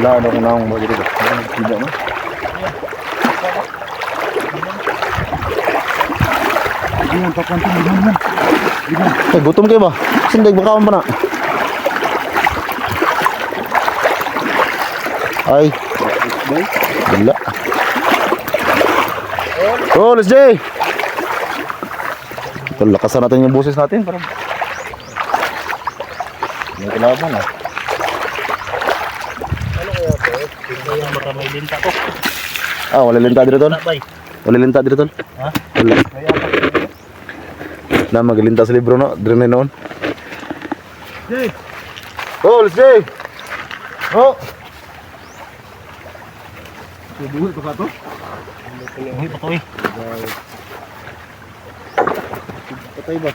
Wala ano kung naong mo dito ba? Tidak no? Yan, papantin mo. Ay, gutom kayo ba? Sinday, bakawan pa na. Ay. Wala. Oh, let's Jay. Ito, lakasan natin yung boses natin. Para may kalaban ah. Ano kaya po? Hindi yung baka may linta ko. Ah, wala linta dito tol? Wala linta dito tol? Ha? Wala. Kaya pa dito. Na maglinta sa libro no? Dire na noon. Jay! Oh, let's Jay. Oh. Buhay pa ka to? Buhay pa to eh. Patay ba?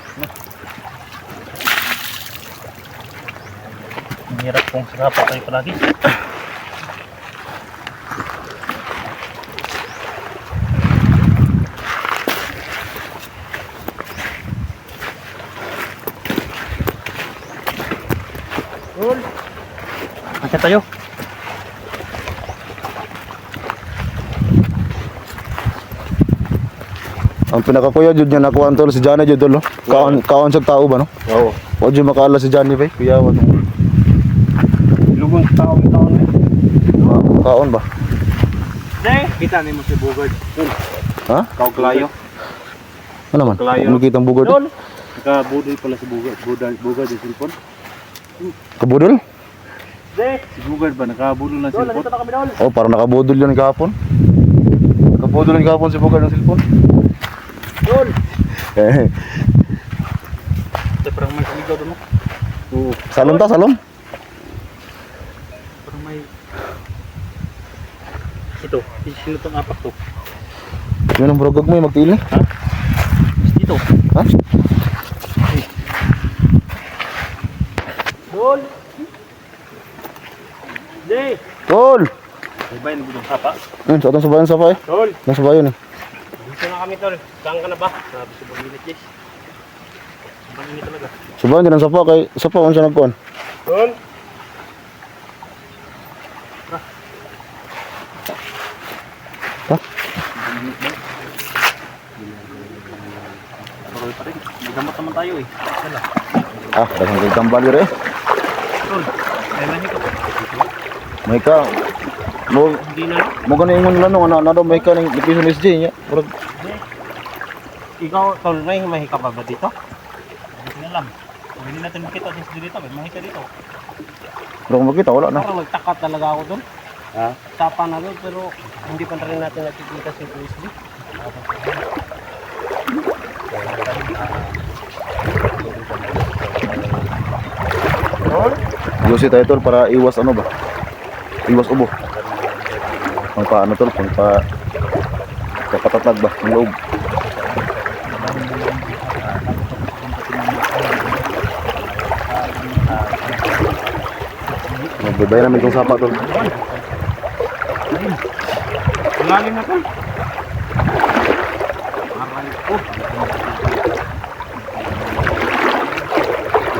Mahirap kung saka patay palagi. Tol! Masya tayo. Ang pinakakuya jud niya nakuha tol si Johnny jud tol no. Kaon sa tao ba no? Oo. O jud makaala si Johnny ba? Kuya wa no. Lugong taon eh. Kaon ba? Jay! Kita ni mo si Bugard. Ha? Kauklayo. Ano man? Klayo. Ano kitang bugod? Tol! Naka-budol pala si Bugard. Bugard yung cellphone. Kabudol? Jay! Si Bugard ba? Naka-budol na cellphone? Dol, nandito na kami dol. Oh, parang nakabudol yun kahapon. Nakabudol yun kahapon si Bugard ng cellphone. Dol! Eh, Ito parang may kumigaw doon mo. Oo. salon ta, salon. Parang may... Ito. Sino itong apak to? Yun ang brogag mo yung magtiil eh. Ha? Dito. Ha? Dol! Jay! Tol! May bayan na budong sapa. Sa atong sabayan sa pa eh. Tol! Nasa bayan eh. Dito na kami tol. Saan ka na ba? Sabi sa pag-init Jess. Pag-init talaga. Sabayan din ang sapa kay sapa kung siya nagkuhan. Tol! Ha? Maroy pa rin. May gamot naman tayo eh. Wala. Ah, dagang kay tambal yun eh. Tol! May mahika pa. May ka. Hindi na. Mo ganun ingon nila nung ano daw may ka ng piso ni SJ niya. Murag Ikaw, tol, may mahika pa ba dito? Hindi ko alam. Kung hindi natin makita dito, may mahika dito. kung makita wala na. Parang nagtaka talaga ako doon. Ha? Tapa na doon, pero hindi pa rin natin nakikita si USB. Yosi tayo tol para iwas ano ba? Iwas ubo. Pang paano tol? Pang pa kapatatag ba? Ang loob. Magbabay namin itong sapa tol. Lalim na tol. Aray ko.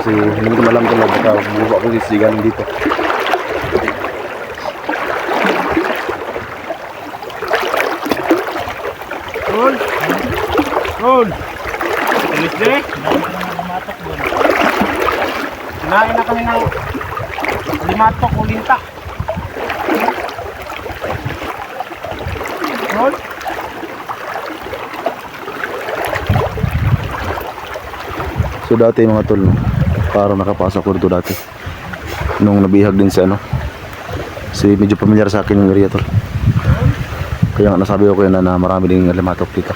Kasi hindi ko alam tol na baka buwa ko sisigan dito. Tol! Tol! Alis din? Kinain na kami ng limatok o linta. Tol! So dati mga tol no, parang nakapasa ko dito dati. Nung nabihag din si ano. Si medyo pamilyar sa akin yung area tol. Kaya nga nasabi ko yan na marami ding limatok dito.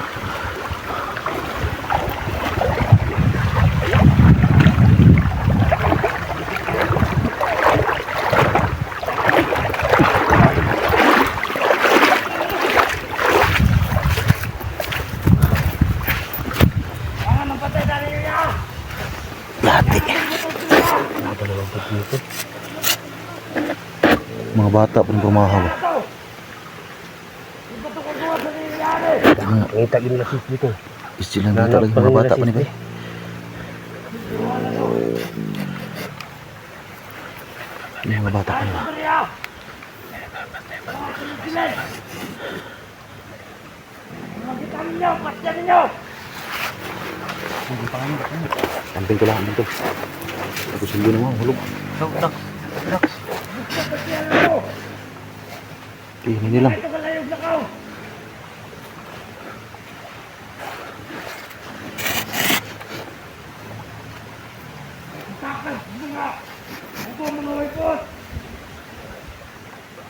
Lati. Mga bata pun pumahaw. Ngita gini na sis dito. Istilan na talaga mga bata pa ni bay. Ano yung mga bata pa ni ba? Camping ko lang dito. Ako sundo naman, hulog. Dax. Ini lang.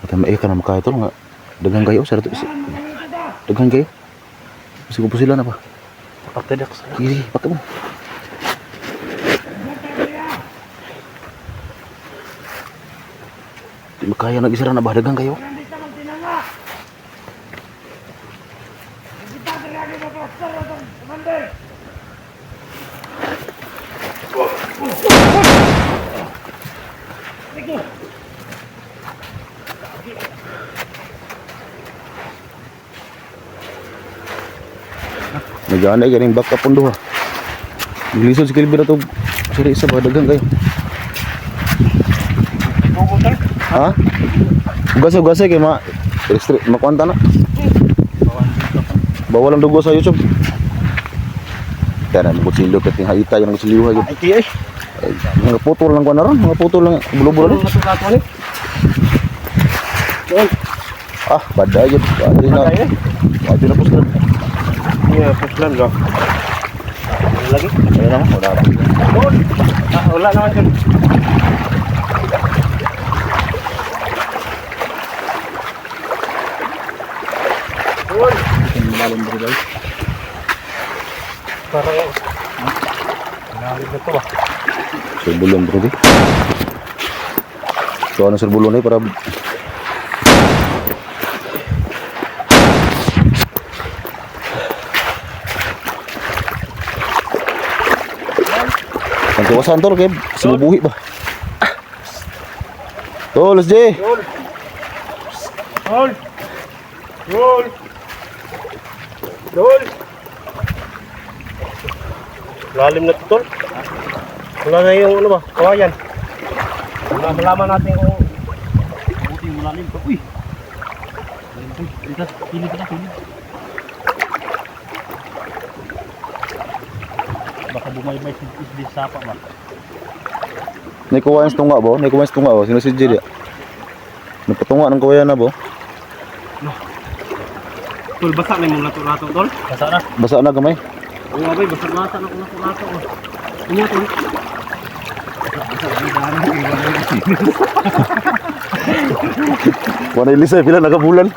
Mata maik ka na makaya ito nga. Dagang kayo, sarap ito. Dagang kayo. Masih ko po sila na pa. Pakte Dax. Sige, pakai mo. Di makaya nag-isara na ba? Dagang kayo. Nag-aanay ganing back up on duha. Gilisod si Kilby na to. Sari isa ba dagang kayo. Ha? Ugasay kay makuanta na. Bawal ang dugo sa YouTube. Kaya na nagsilyo kat yung haita yung nagsilyo yun. Ay, Mga putol lang ko na ron. Mga putol lang. Bulo-bulo rin. Ah, baday yun. Baday na. Baday na po sila. Iya, puslan lo. Lagi? Ayun naman. Wala pa. Wala naman dyan. Malalim ba rin? Para yan. Malalim na to ba? Serbulon bro. So ano serbulon para ang kawasan tol kay sinubuhi ba? Tol, let's J. Dol. Lalim na to, tol. Wala na yung ano ba? Kawayan. Malaman natin kung buti yung lalim ko. Uy! Pili ka na, pili. Baka bumaybay si isdi sapa ba? Nay kawayan sa tunga ba? Nay kawayan sa tunga ba? Sino si J? Napatunga ng kawayan na ba? Tol, basa na yung lato-lato, tol. Basa na. Basa na gamay. Oo, abay, basa-basa na kung lato-lato. Ano yan, tol? Wala ilisay pila nakabulan.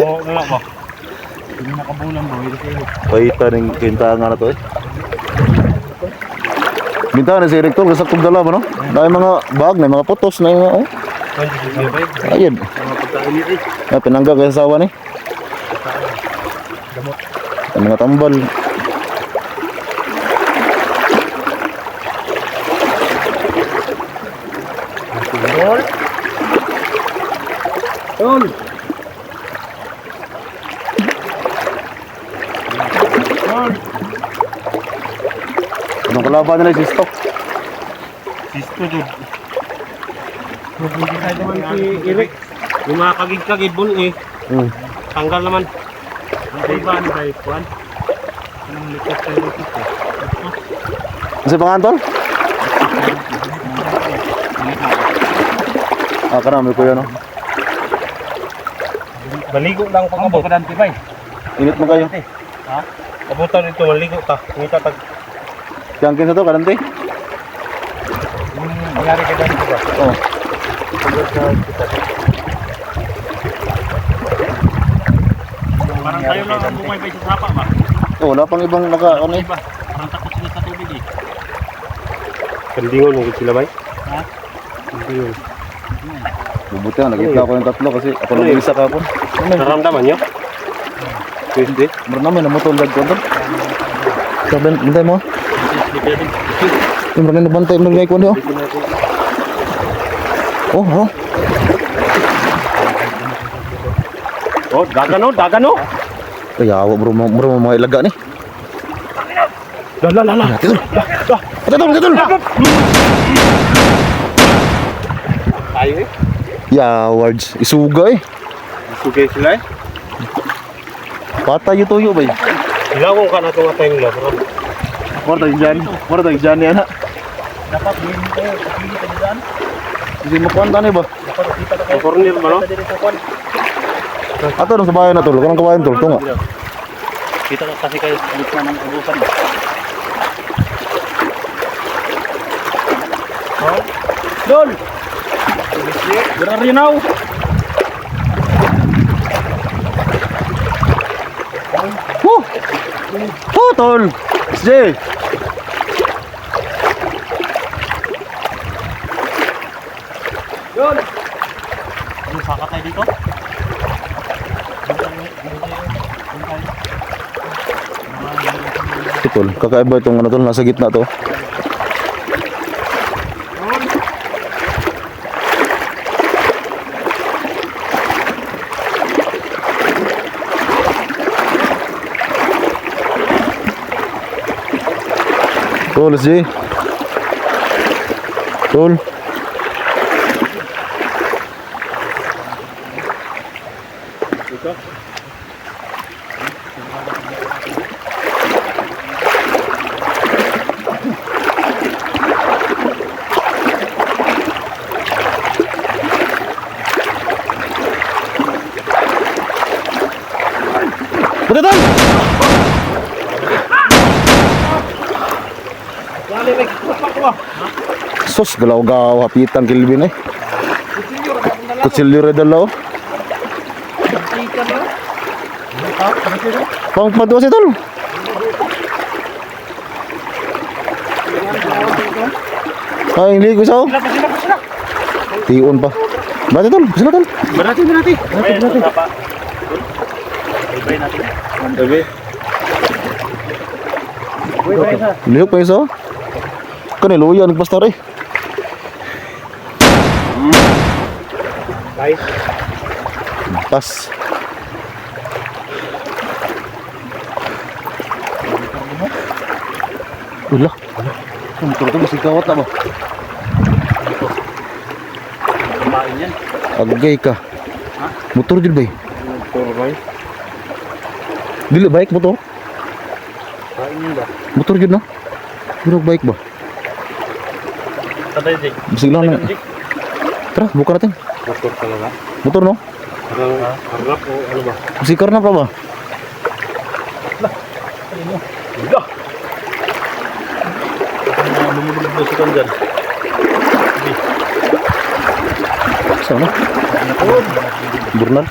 Oo, wala ba? Hindi nakabulan ba? Paita ning kintangan na to eh. Bintahan na si Rector sa saktong dala ba no? Dahil mga bag na mga putos na yung oh. Ayun. Ah, pinangga kay asawa ni. Ang mga tambal. Tol. Tol. Tol. Anong kalaban nila si Stock? Sisto, dude. Hindi tayo naman si Eric. Yung mga kagid-kagid bun eh. Tanggal naman. Ang iba, ano ba ikuan? Anong likot tayo likot eh. Kasi pangantol? Ah, karami ko yun no? Maligo lang pag abot. Kadante ba eh? Init mo kayo. Ha? Abutan ito, maligo ta. Ngita tag... Kiyangkin sa to, karante? Nangyari ka dante ba? Oo. Parang tayo lang ang bumay sa sapa ba? Oh, wala pang ibang naka ano eh. Parang takot sila sa tubig eh. Kandingon mo sila ba? Ha? Kandingon. Bubuti nga, nag-itla ko yung tatlo kasi ako lang isa kapon. Naramdaman nyo? Hindi. Meron namin, namutol lag ko doon. Sabi, bantay mo. Yung meron na bantay, meron na ikuan niyo. Oh, oh. Oh, dagan oh, dagan oh. Kaya awa bro mga ilaga ni. Lala. Titul. Titul. Tayo eh. Ya, words isuga eh. Sugay sila eh. Patay yung tuyo ba? Ilawang ka na ito nga tayong labo. Mara tayo dyan yan ha. Dapat din kayo, kapili ka dyan. Hindi mo kuhan tanay ba? Dapat kita na kayo. Corner ba no? Kita din sa kwan. Ato nung sa bayan na tol. Kanang kabayan tol. Tunga. Kita ka kasi kayo sa gitna ng ubusan. Dol! Where are you now? Tol! SJ! Dol! Ano saka tayo dito? Ito tol. Kakaiba itong ano tol. Nasa gitna to. Tol, SJ. Tol. Betul tol. Sus, galaw-gaw, hapitan kilbin eh. Kutsilyo rin dalaw. Pang padua si tol. Ay, hindi ko sao. Tiun pa. Berarti tol, sila tol. Berarti. Ibay natin. Sabi. Lihok pa isa. Kanilo yan, nagpastar eh. Guys. Pas. Ulah. Motor itu masih gawat tak, Bang? Kumain yan. Agay ka. Motor jud bay. Motor ba? Dili baik motor. Kain yan ba? Motor jud na. Durog baik ba? Tatay Jake. Bisig lang na. Tara, buka natin. Motor talaga. Motor no? Harap o ano ba? Sikar na pa ba? Udah. Lumulubog si Kanjan. Sana? Burnal.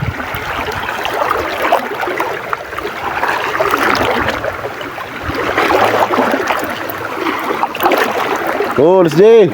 Oh, let's go.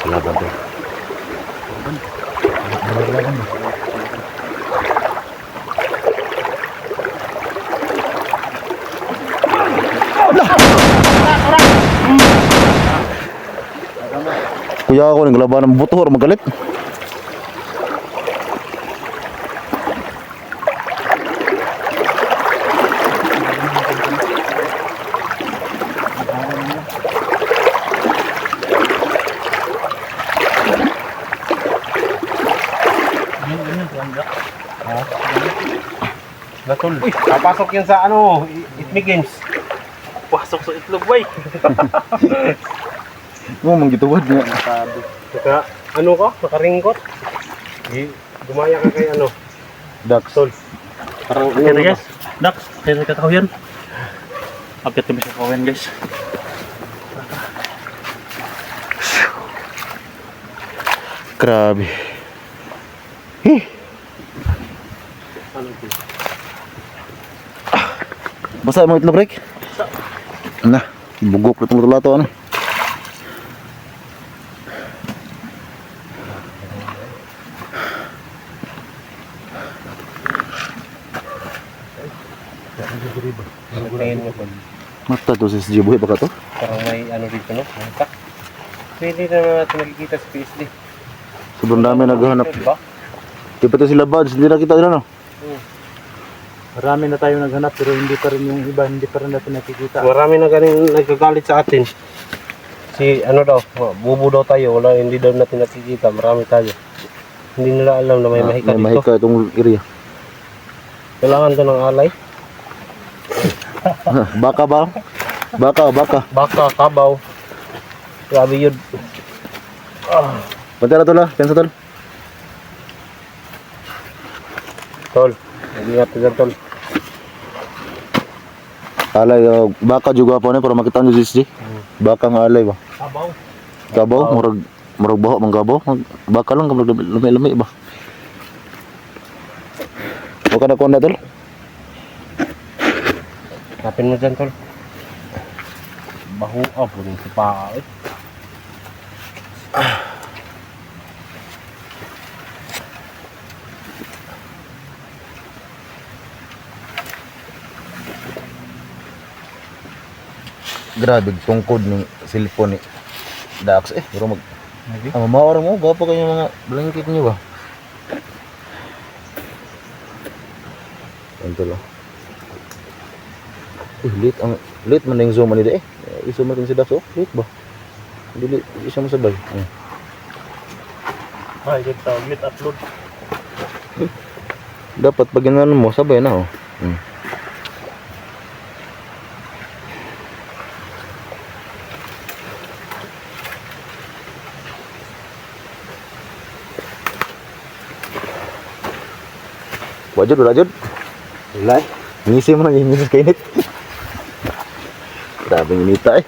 Kelaban tuh. Kuya ako ng laban ng buto or magalit. Natol. Uy, papasok yan sa ano, Itmi Games. Pasok sa itlog, bay. Oo, manggituwad nga. Naka, ano ka? Nakaringkot. Gumaya ka kay ano. Dax. Tol. Parang yan guys. Dax, kaya sa kakahuyan. Akit kami sa kakahuyan guys. Grabe. Hih. Ano ito? Basa mga itlog, Rick? Nah, bugok na itong lato, ano? Tingin mo tol. Mata to si SG, buhay ba ka to? Parang may ano dito no? Mangka. Pwede na natin nakikita sa PSD. Sobrang dami naghahanap. Diba? Di pa to sila buds, hindi nakita nila, no? Marami na tayo naghanap pero hindi pa rin yung iba, hindi pa rin natin nakikita. Marami na galing nagkagalit sa atin. Si ano daw, bubo daw tayo, wala hindi daw natin nakikita, marami tayo. Hindi nila alam na may mahika May dito. mahika itong area. Kailangan daw ng alay. Baka ba? Baka. Baka, kabaw. Grabe yun. Punta na to la, kansa tol. Tol, ingat ka dyan, tol. Alay, baka juga po na para makita nyo si SG. Baka nga alay ba? Kabaw. Kabaw, murag baho, manggabaw. Baka lang, lami-lami ba? Huwag ka na kuha na tol. Kapin mo dyan, tol. Baho, punin si pa. Grabe, tungkod ng cellphone ni Dax pero mamawa mo, gwapo kayo mga blanket niyo ba? Ito lang. Lit man na yung zoom nila i-zoom natin si Dax, lit ba? Hindi siya masabay. Ay, good tawag, lit upload. Dapat pag ginanon mo, sabay na oh. Wajud, wajud. Wala. Ngisi mo nang init sa kainit. Grabe inita